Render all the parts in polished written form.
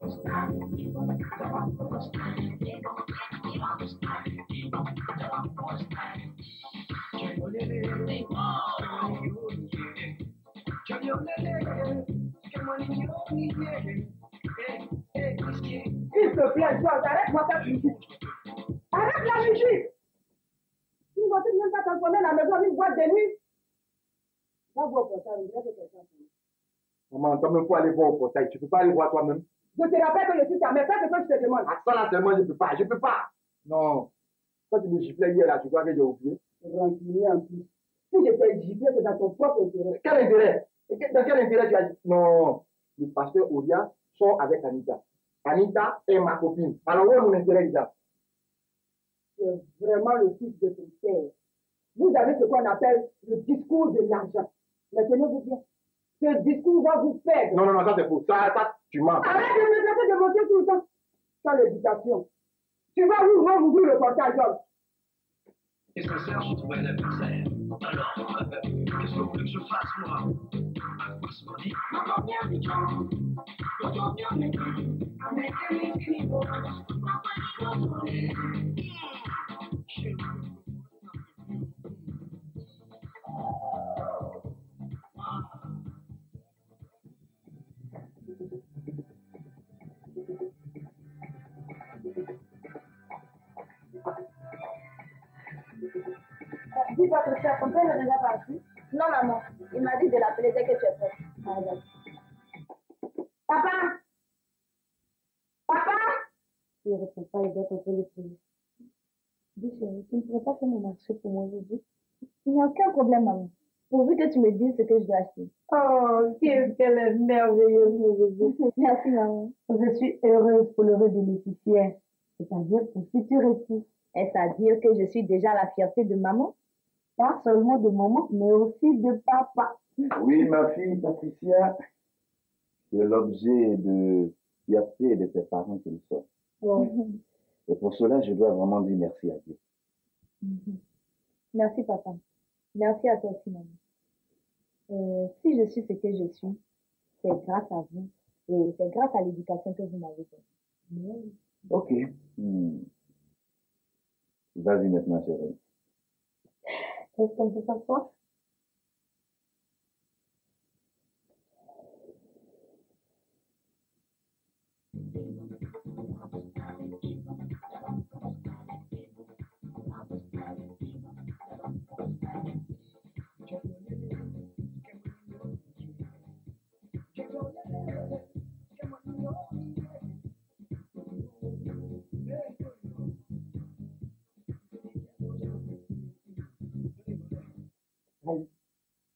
S'il te plaît, Georges, arrête-moi ta musique. Arrête la musique. Tu ne vas même pas transformer la maison en une boîte de nuit. Va voir au portail, on dirait que quelqu'un pour nous. Maman, toi-même, il faut aller voir au portail. Tu ne peux pas aller voir toi-même. Je te rappelle que je suis ta mère. Fais ce que je te demande. À ça, là, seulement, je ne peux pas. Je ne peux pas. Non. Quand tu me giflais hier, là, tu crois que j'ai oublié? Rancunier en plus. Si je t'ai giflé, c'est dans ton propre intérêt. Quel intérêt? Dans quel intérêt tu as dit? Non. Le pasteur Oria sort avec Anita. Anita est ma copine. Alors, où est mon intérêt, Isa? C'est vraiment le fils de ton père. Vous avez ce qu'on appelle le discours de l'argent. Mais tenez-vous bien. Ce discours va vous perdre. Non, non, non, ça c'est faux. Ça, tu mens. Arrête de me traiter de mentir tout le temps. Sans l'éducation. Tu vas ouvrir le portail, Georges. Est-ce que ça, je trouvais la misère? Alors, qu'est-ce que vous voulez que je fasse, moi? Qu'est-ce qu'on dit? Dis votre cher, ton père est déjà parti? Non, maman. Il m'a dit de l'appeler dès que tu es prête. Ah, d'accord. Papa! Papa! Il ne répond pas, il doit être le prier. Dis chérie, tu ne pourrais pas faire mon marché pour moi aujourd'hui? Il n'y a aucun problème, maman. Pourvu que tu me dises ce que je dois acheter. Oh, qu'est-ce qu'elle est merveilleuse, mon bébé. Merci, maman. Je suis heureuse pour l'heureux bénéficiaire, c'est-à-dire pour futur époux. Est-ce à dire que je suis déjà la fierté de maman? Pas seulement de maman, mais aussi de papa. Oui, ma fille Patricia, c'est l'objet de fierté de tes parents que nous sommes. Oh. Et pour cela, je dois vraiment dire merci à Dieu. Merci, papa. Merci à toi aussi, maman. Si je suis ce que je suis, c'est grâce à vous. Et c'est grâce à l'éducation que vous m'avez donnée. Ok. Vas-y maintenant, chérie. Est-ce qu'on peut s'asseoir?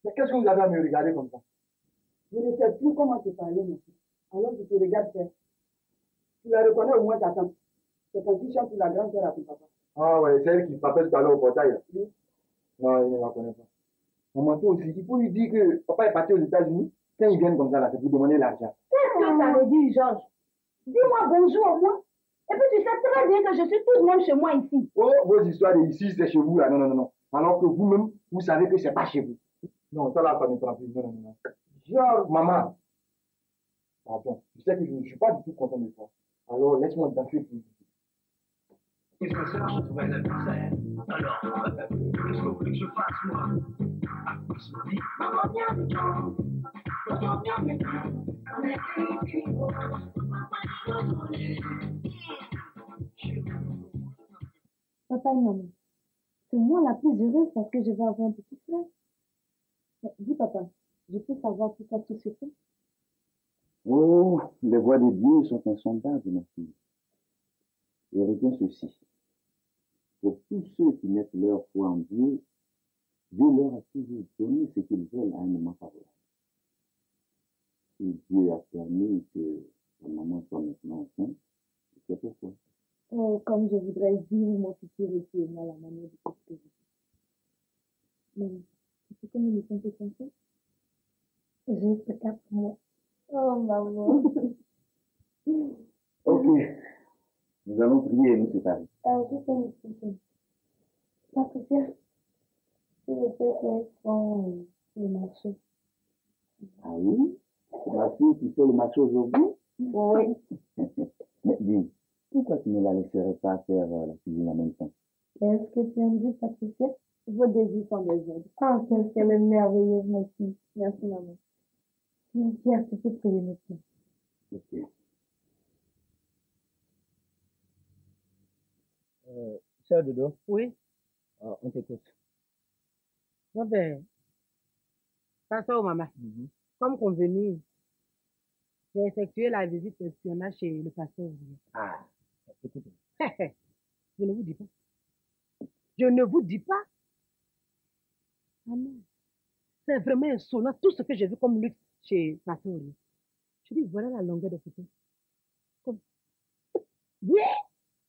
Mais qu'est-ce que vous avez à me regarder comme ça? Je ne sais plus comment te parler, mon fils. Alors je te regarde faire. Tu la reconnais au moins ta tante. C'est quand tu chantes pour la grande sœur à ton papa. Ah ouais, c'est elle qui frappait tout à l'heure au portail. Oui. Non, il ne la connaît pas. Maman, toi aussi, il faut lui dire que papa est parti aux États-Unis. Quand ils viennent comme ça, là, c'est pour demander l'argent. Qu'est-ce que ça veut dire, Georges? Dis-moi bonjour au moins. Et puis tu sais très bien que je suis tout de même chez moi ici. Oh, vos histoires de ici, c'est chez vous, là. Non, non, non, non. Alors que vous-même, vous savez que c'est pas chez vous. Non, ça là, ça ne prend plus. Non, non, non. Genre, maman. Pardon, tu sais que je ne suis pas du tout content de toi. Alors, laisse-moi danser pour vous. Qu'est-ce que ça, je trouvais la misère? Alors, qu'est-ce que vous voulez que je fasse, moi? Qu'est-ce qu'on dit? Papa et maman, c'est moi la plus heureuse parce que je vais avoir un petit frère. Mais dis papa, je peux savoir pourquoi tout se fait? Oh, les voies de Dieu sont insondables, ma fille. Et retiens ceci. Pour tous ceux qui mettent leur foi en Dieu, Dieu leur a toujours donné ce qu'ils veulent à un moment favorable. Si Dieu a permis que ta maman soit maintenant enceinte, c'est pourquoi. Oh, comme je voudrais vivre mon futur époux, moi, la manière de ce que je dis. Maman, tu peux me laisser un peu penser? Juste 4 mois. Oh, maman. Ok. Nous allons prier et nous séparer. Juste un instant. Patricia, tu veux faire le marché? Ah oui? C'est ma fille qui fait le marché aujourd'hui? Oui. Mais dis, pourquoi tu ne la laisserais pas faire la cuisine en même temps? Qu'est-ce que tu en dis, Patricia? Vos désirs sont des ordres. Ah, qu'est-ce qu'elle est merveilleuse, ma fille. Merci, maman. Pierre, tu peux prier maintenant. Ok. Sœur Dodo, Oui. on t'écoute. Bon ben, pasteur maman, comme convenu, j'ai effectué la visite d'espionnage chez le pasteur. Ah, écoute. Je ne vous dis pas. Je ne vous dis pas. Ah non. C'est vraiment insolent tout ce que j'ai vu comme luxe chez pasteur. Je dis, voilà la longueur de photo. Comme... Oui.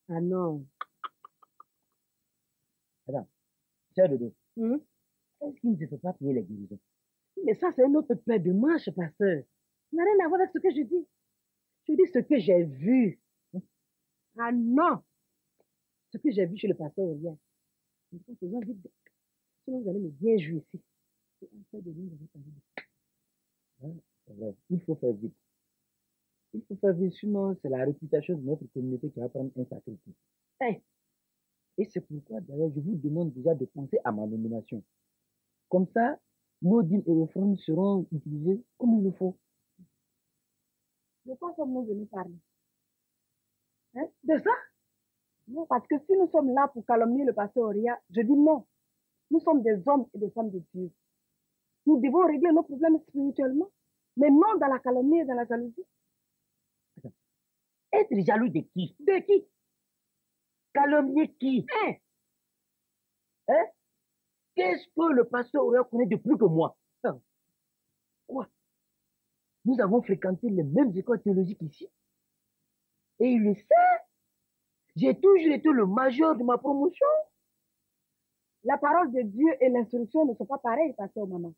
Ah non. Attends, sœur Dodo, Hum? est-ce qu'il ne te fait pas payer les guérisons? Mais ça, c'est une autre paire de manches, pasteur. Ça n'a rien à voir avec ce que je dis. Je dis ce que j'ai vu. Ah non. Ce que j'ai vu chez le pasteur Aurélien. Faisons vite. Sinon, vous allez me bien jouer ici. C'est un peu de ligne de votre vie. C'est vrai, il faut faire vite. Il faut faire vite, sinon c'est la réputation de notre communauté qui va prendre un sacré coup. Hey. Et c'est pourquoi, d'ailleurs, je vous demande déjà de penser à ma nomination. Comme ça, nos dîmes et offrandes seront utilisés comme il le faut. De quoi sommes-nous venus parler? Hein? De ça? Non, parce que si nous sommes là pour calomnier le pasteur Auria, je dis non. Nous sommes des hommes et des femmes de Dieu. Nous devons régler nos problèmes spirituellement, mais non dans la calomnie et dans la jalousie. Être jaloux de qui? De qui? Calomnier qui? Hein? Hein? Qu'est-ce que le pasteur Auria connaît de plus que moi? Quoi? Nous avons fréquenté les mêmes écoles théologiques ici. Et il le sait. J'ai toujours été le major de ma promotion. La parole de Dieu et l'instruction ne sont pas pareilles, pasteur maman.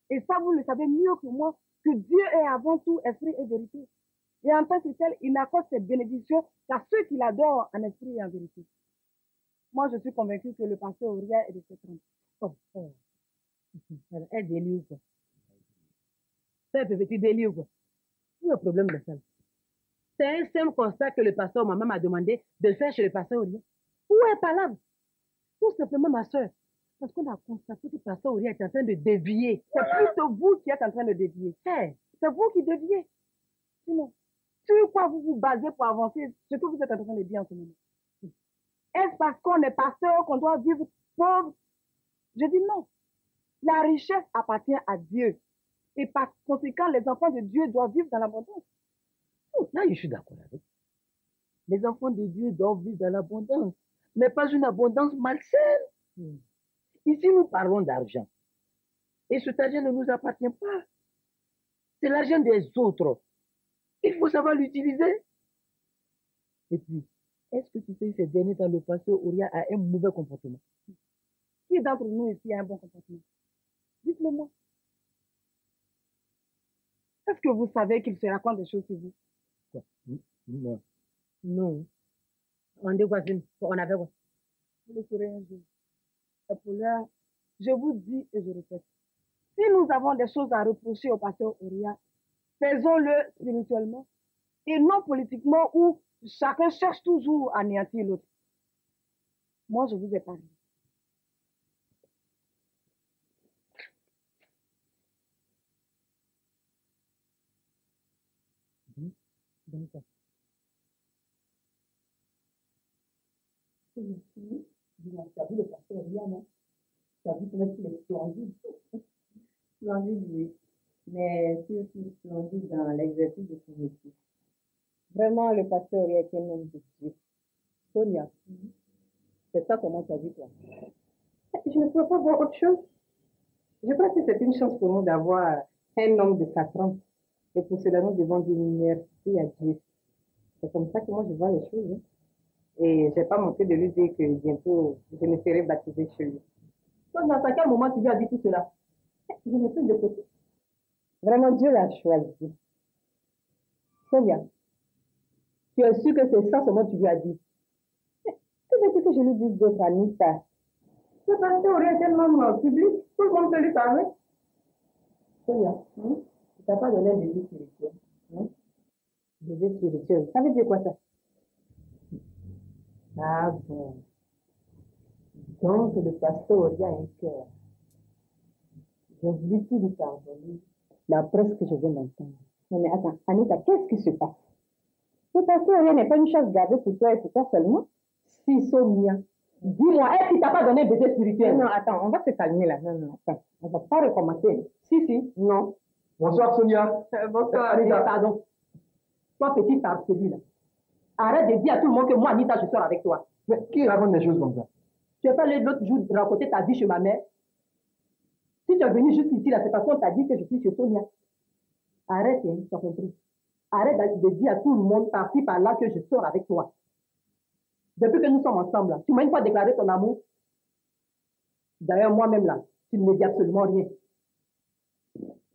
Et ça, vous le savez mieux que moi, que Dieu est avant tout esprit et vérité. Et en tant que tel, il n'accorde ses bénédictions qu'à ceux qui l'adorent en esprit et en vérité. Moi, je suis convaincue que le pasteur Auria est de cette trompe. Oh. Elle délire quoi? C'est un petit délire quoi? Où est le problème de ça? C'est un simple constat que le pasteur maman m'a demandé de faire chez le pasteur Auria. Où est Palabre? Tout simplement, ma soeur. Parce qu'on a constaté que le pasteur Auria est en train de dévier. C'est plutôt vous qui êtes en train de dévier. C'est vous qui déviez. Sinon, sur quoi vous vous basez pour avancer ce que vous êtes en train de dire en ce moment? Est-ce parce qu'on est pasteur qu'on doit vivre pauvre? Je dis non. La richesse appartient à Dieu. Et par conséquent, les enfants de Dieu doivent vivre dans l'abondance. Là, je suis d'accord avec. Les enfants de Dieu doivent vivre dans l'abondance, mais pas une abondance malsaine. Ici, nous parlons d'argent. Et cet argent ne nous appartient pas. C'est l'argent des autres. Il faut savoir l'utiliser. Et puis, est-ce que tu sais, ces derniers temps, le pasteur Auria a un mauvais comportement? Qui d'entre nous ici a un bon comportement? Dites-le moi. Est-ce que vous savez qu'il se raconte des choses sur vous? Quoi? Non. Non. On dit quoi? On avait quoi? Vous le saurez un jour. Et pour l'heure, je vous dis et je répète. Si nous avons des choses à reprocher au pasteur Auria, faisons-le spirituellement et non politiquement où chacun cherche toujours à anéantir l'autre. Moi, je vous ai parlé. Donc, quoi? Tu as vu le pasteur Auria, non? Tu as vu comment il est splendide? Splendide, oui. Mais surtout splendide dans l'exercice de son métier. Vraiment, le pasteur Auria est un homme de Dieu. Sonia, c'est ça comment tu as vu toi? Je ne peux pas voir autre chose. Je crois que c'est une chance pour nous d'avoir un homme de sa trempe. Et pour cela, nous devons dire merci à Dieu. C'est comme ça que moi je vois les choses. Hein. Et je n'ai pas manqué de lui dire que bientôt je me ferai baptiser chez lui. Donc, dans quel moment tu lui as dit tout cela? Je n'ai plus de côté. Vraiment, Dieu l'a choisi. Sonia, tu es sûre que c'est ça seulement tu lui as dit? Que veux-tu que je lui dise d'autre, Anita? Le pasteur Auria est tellement public, tout le monde peut lui parler. Sonia, tu n'as pas donné de vie spirituelle. Bébé spirituel, ça veut dire quoi ça? Ah bon. Donc le pasteur il y a un cœur. J'ai voulu tout lui pardonner. D'après ce que je viens d'entendre. Non mais attends, Anita, qu'est-ce qui se passe? Le pasteur n'est pas une chasse gardée pour toi et pour toi seulement. Si, Sonia. Dis-moi, est-ce qu'il t'a pas donné bébé spirituel? Non, attends, on va se calmer là. Non, attends. On va pas recommencer. Si, non. Bonsoir Sonia. Bonsoir, Anita. Pardon. Toi, petit farfelu là. Arrête de dire à tout le monde que moi, Anita, je sors avec toi. Mais qui raconte des choses comme ça? Tu n'as pas l'autre jour de raconter ta vie chez ma mère? Si tu es venu jusqu'ici, là, c'est parce qu'on t'a dit que je suis chez Sonia. Arrête, hein, tu as compris. Arrête de dire à tout le monde, par-ci, par-là, que je sors avec toi. Depuis que nous sommes ensemble, là, tu m'as une fois déclaré ton amour. D'ailleurs, moi-même, là, tu ne me dis absolument rien.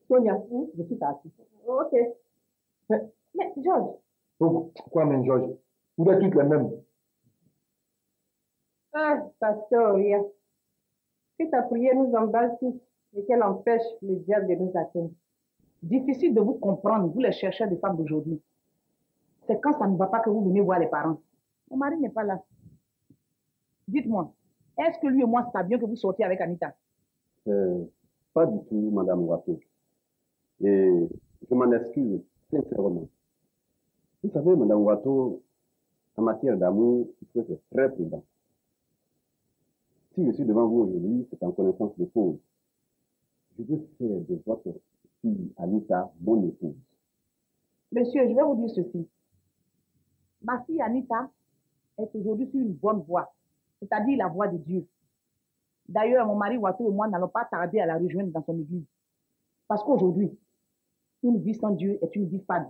Sonia, je suis partie. Ok. Mais Georges. Pourquoi, même Georges? Vous êtes toutes les mêmes. Ah, pasteur, rien. Que ta prière nous emballe tous et qu'elle empêche le diable de nous atteindre. Difficile de vous comprendre, vous les chercheurs de femmes d'aujourd'hui. C'est quand ça ne va pas que vous venez voir les parents. Mon mari n'est pas là. Dites-moi, est-ce que lui et moi savions que vous sortiez avec Anita? Pas du tout, Madame Watteau. Et je m'en excuse sincèrement. Vous savez, Madame Watteau, en matière d'amour, il faut être très prudent. Si je suis devant vous aujourd'hui, c'est en connaissance de cause. Je veux faire de votre fille Anita mon épouse. Monsieur, je vais vous dire ceci. Ma fille Anita est aujourd'hui sur une bonne voie, c'est-à-dire la voie de Dieu. D'ailleurs, mon mari Watteau et moi n'allons pas tarder à la rejoindre dans son église. Parce qu'aujourd'hui, une vie sans Dieu est une vie fade.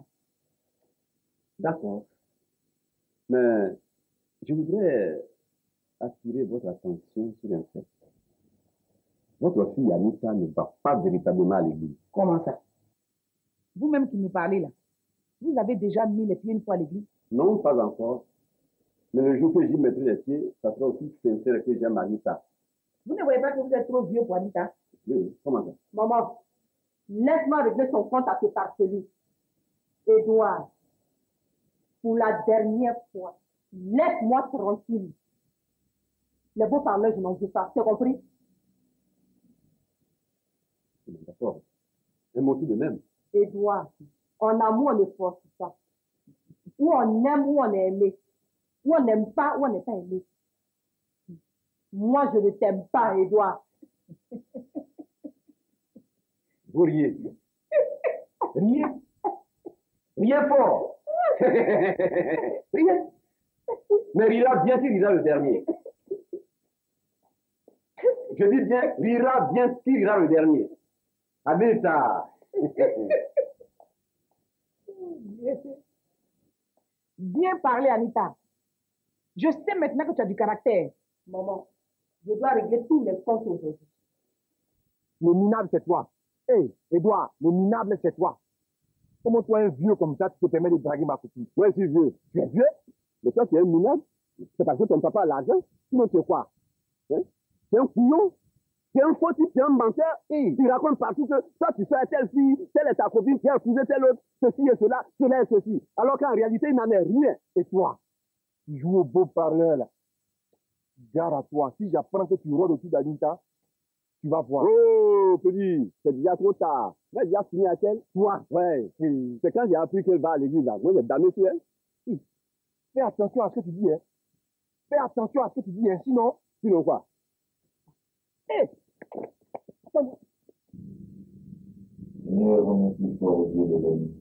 D'accord. Mais je voudrais attirer votre attention sur un fait. Votre fille Anita ne va pas véritablement à l'église. Comment ça? Vous-même qui me parlez là, vous avez déjà mis les pieds une fois à l'église? Non, pas encore. Mais le jour que j'y mettrai les pieds, ça sera aussi sincère que j'aime Anita. Vous ne voyez pas que vous êtes trop vieux pour Anita? Oui, comment ça? Maman, laisse-moi régler son compte à ce farfelu. Édouard, pour la dernière fois, laisse-moi tranquille. Les beaux parleurs, je n'en veux pas. Tu as compris? D'accord. Un mot tout de même. Édouard, en amour, on ne force pas. Ou on aime, ou on est aimé. Ou on n'aime pas, ou on n'est pas aimé. Moi, je ne t'aime pas, Édouard. Vous riez. Riez. Riez fort. Riez. Mais rira bien qui rira le dernier. Je dis bien, rira bien qui rira le dernier. Anita. Bien parlé, Anita. Je sais maintenant que tu as du caractère. Maman, je dois régler tous les comptes aujourd'hui. Le minable, c'est toi. Hé, Edouard, le minable, c'est toi. Comment toi, un vieux comme ça, tu te permets de draguer ma copine? Ouais, je suis vieux. Tu es vieux? Mais toi, tu es un minable. C'est parce que ton papa a l'argent. Sinon, tu es quoi? Hein? Tu es un couillon. Tu es un faux type, tu es un menteur. Et tu racontes partout que toi, tu fais telle fille, telle est ta copine, tu as épousé telle autre, ceci et cela et ceci. Alors qu'en réalité, il n'en est rien. Et toi, tu joues au beau parleur, là. Gare à toi. Si j'apprends que tu rôdes autour d'Anita, tu vas voir. Oh, petit, c'est déjà trop tard. Tu as déjà fini à quelle? Toi. Ouais. C'est quand j'ai appris qu'elle va à l'église, là. Moi, j'ai damné sur elle. Fais attention à ce que tu dis, hein. Fais attention à ce que tu dis, hein. Sinon quoi? Hé! Seigneur, on est plus fort aux yeux de l'ennemi.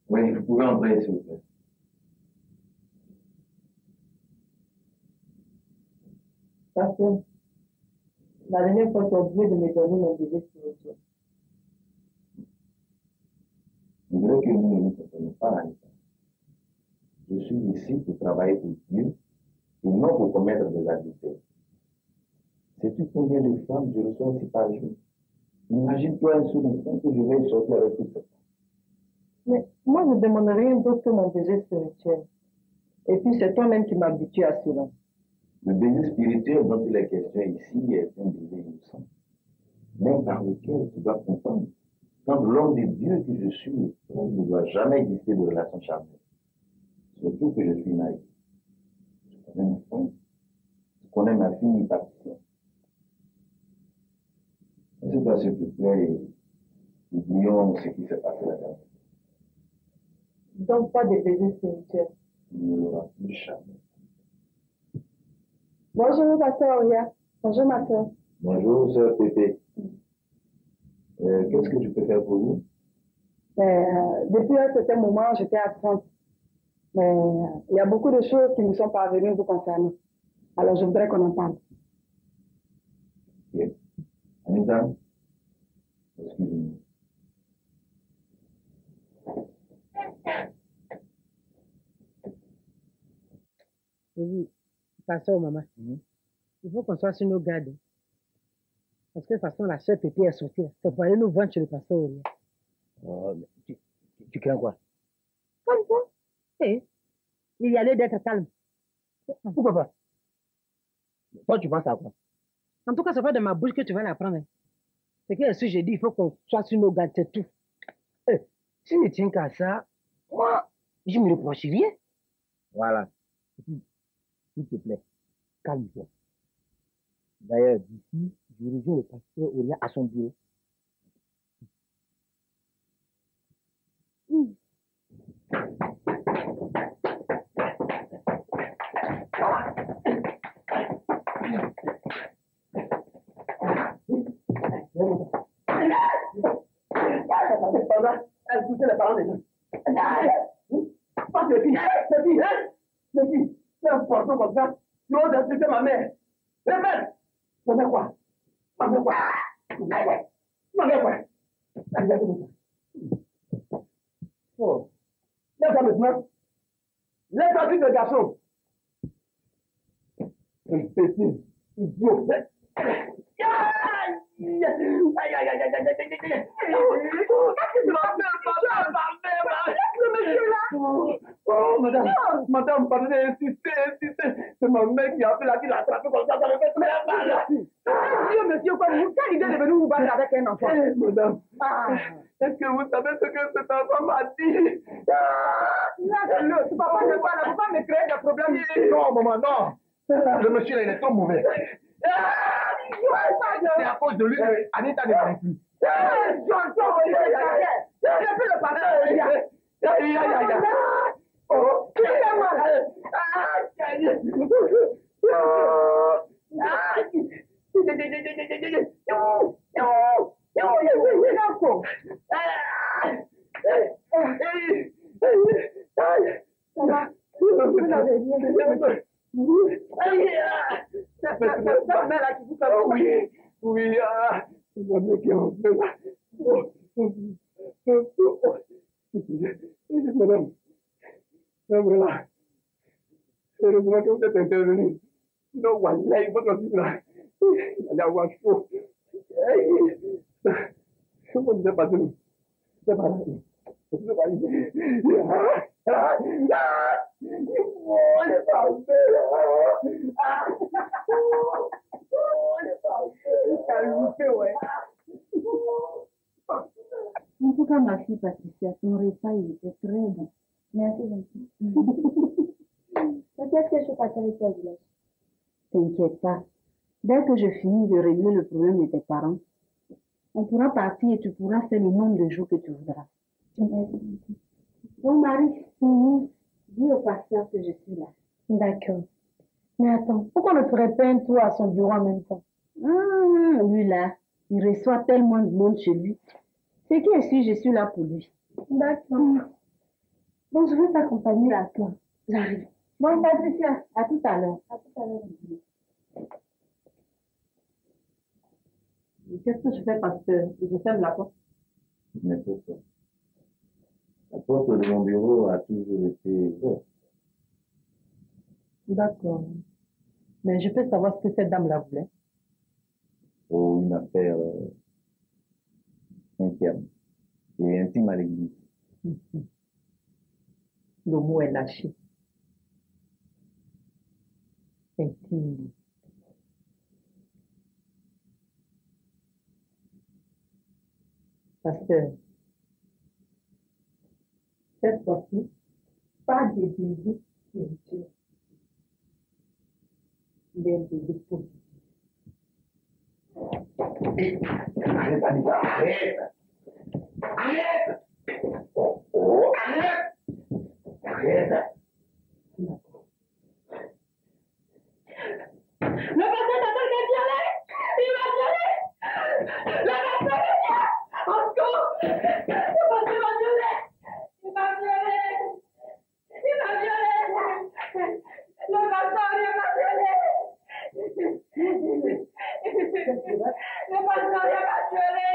Oui, vous pouvez entrer, s'il vous plaît. Pasteur, la dernière fois, tu as oublié de me donner mon bébé spirituel. Je voudrais que nous ne nous comprenons pas, Anita. Je suis ici pour travailler pour Dieu et non pour commettre des adultères. Sais-tu combien de femmes je reçois ici par jour? Imagine-toi un seul instant que je vais sortir avec toutes ces femmes. Mais moi, je ne demande rien d'autre que mon baiser spirituel. Et puis, c'est toi-même qui m'habitue à cela. Le baiser spirituel dont il est question ici est un baiser innocent. mais par lequel tu dois comprendre. Quand l'homme de Dieu que je suis ne doit jamais exister de relation charnelle. Surtout que je suis naïf. Je connais mon frère. Je connais ma fille Patricia. C'est toi, s'il te plaît, oublions ce qui s'est passé là-dedans. Donc, pas de baiser spirituel. Il ne l'aura plus jamais. Bonjour, ma soeur Oya. Bonjour, ma soeur. Bonjour, sœur Pépé. Qu'est-ce que je peux faire pour vous? Depuis un certain moment, j'étais absente. Mais il y a beaucoup de choses qui me sont parvenues vous concernant. Alors, je voudrais qu'on en parle. Ok. Anita, excusez-moi. Oui, pasteur, maman. Il faut qu'on soit sur nos gardes. Parce que de toute façon, la soeur Pépé est sortie. C'est pour aller nous vendre chez le pasteur Oria. Oh, mais tu crains quoi? Comme quoi? Eh, il y a lieu d'être calme. Pourquoi pas? Toi, tu penses à quoi? En tout cas, c'est pas de ma bouche que tu vas l'apprendre. Hein. C'est que si j'ai dit, il faut qu'on soit sur nos gardes, c'est tout. Eh, si ne tient qu'à ça, moi, je ne me reproche rien. Voilà. S'il te plaît, calme-toi. D'ailleurs, d'ici, je rejoins le pasteur Oria à son bureau. Elle poussait les parents des gens. Pas de filles, c'est un poisson comme ça. Tu oses insulter ma mère. Répète. Ma mère quoi? Ma mère quoi? Ma mère quoi? Oh. Lève-toi maintenant. Lève-toi, fils de garçon. Imbécile, idiot. Aïe, aïe, aïe, aïe, aïe, aïe, aïe, aïe. Qu'est-ce que tu m'as fait, ma mère, le monsieur là. Oh, madame, pardonnez, insistez. C'est ma mère qui a fait la vie, l'a attrapé comme ça me fait très mal. Monsieur, quoi, quelle idée de venir vous battre avec un enfant? Madame, est-ce que vous savez ce que cet enfant m'a dit? Tu vas pas me parler, vous pas me créer des problèmes. Non, maman, non. Le monsieur là, il est trop mauvais. C'est à cause de lui que Anita ne m'aime plus. J'entends, j'ai fait le passage. Oh, oui, ma mère qui est en fait là. Madame, voilà. Heureusement que vous êtes intervenu. Sinon, voilà, votre fils là, il allait avoir chaud. Comment vous êtes passé? C'est pas là. C'est pas là. En tout cas, ma fille Patricia, ton repas, il était très bon. Merci, gentil. Qu'est-ce que je passe avec toi, village? T'inquiète pas. Dès que je finis de régler le problème de tes parents, on pourra partir et tu pourras faire le nombre de jours que tu voudras. Bon, Marie, dis au pasteur que je suis là. D'accord. Mais attends, pourquoi on ne ferait pas un tour à son bureau en même temps? Lui là, il reçoit tellement de monde chez lui. C'est qui est-ce je suis là pour lui. D'accord. Bon, je vais t'accompagner à toi. J'arrive. Bon, Patricia, à tout à l'heure. À tout à l'heure. Qu'est-ce que je fais, pasteur? Je ferme la porte. Mais pourquoi? La porte de mon bureau a toujours été ouverte. D'accord. Mais je peux savoir ce que cette dame-là voulait? Pour une affaire interne et intime à l'église. Le mot est lâché. Intime. Pasteur, cette fois-ci, pas de bébé spirituel, mais de bébé positif. Arrête, Anita, arrête. Arrête. Oh, arrête. Arrête. Le pasteur t'attend de violer! Il m'a violé! Le pasteur est là! En secours! Le pasteur m'a violé! Il m'a violé! Il m'a violé! Le pasteur il m'a violé! Le pasteur il m'a violé!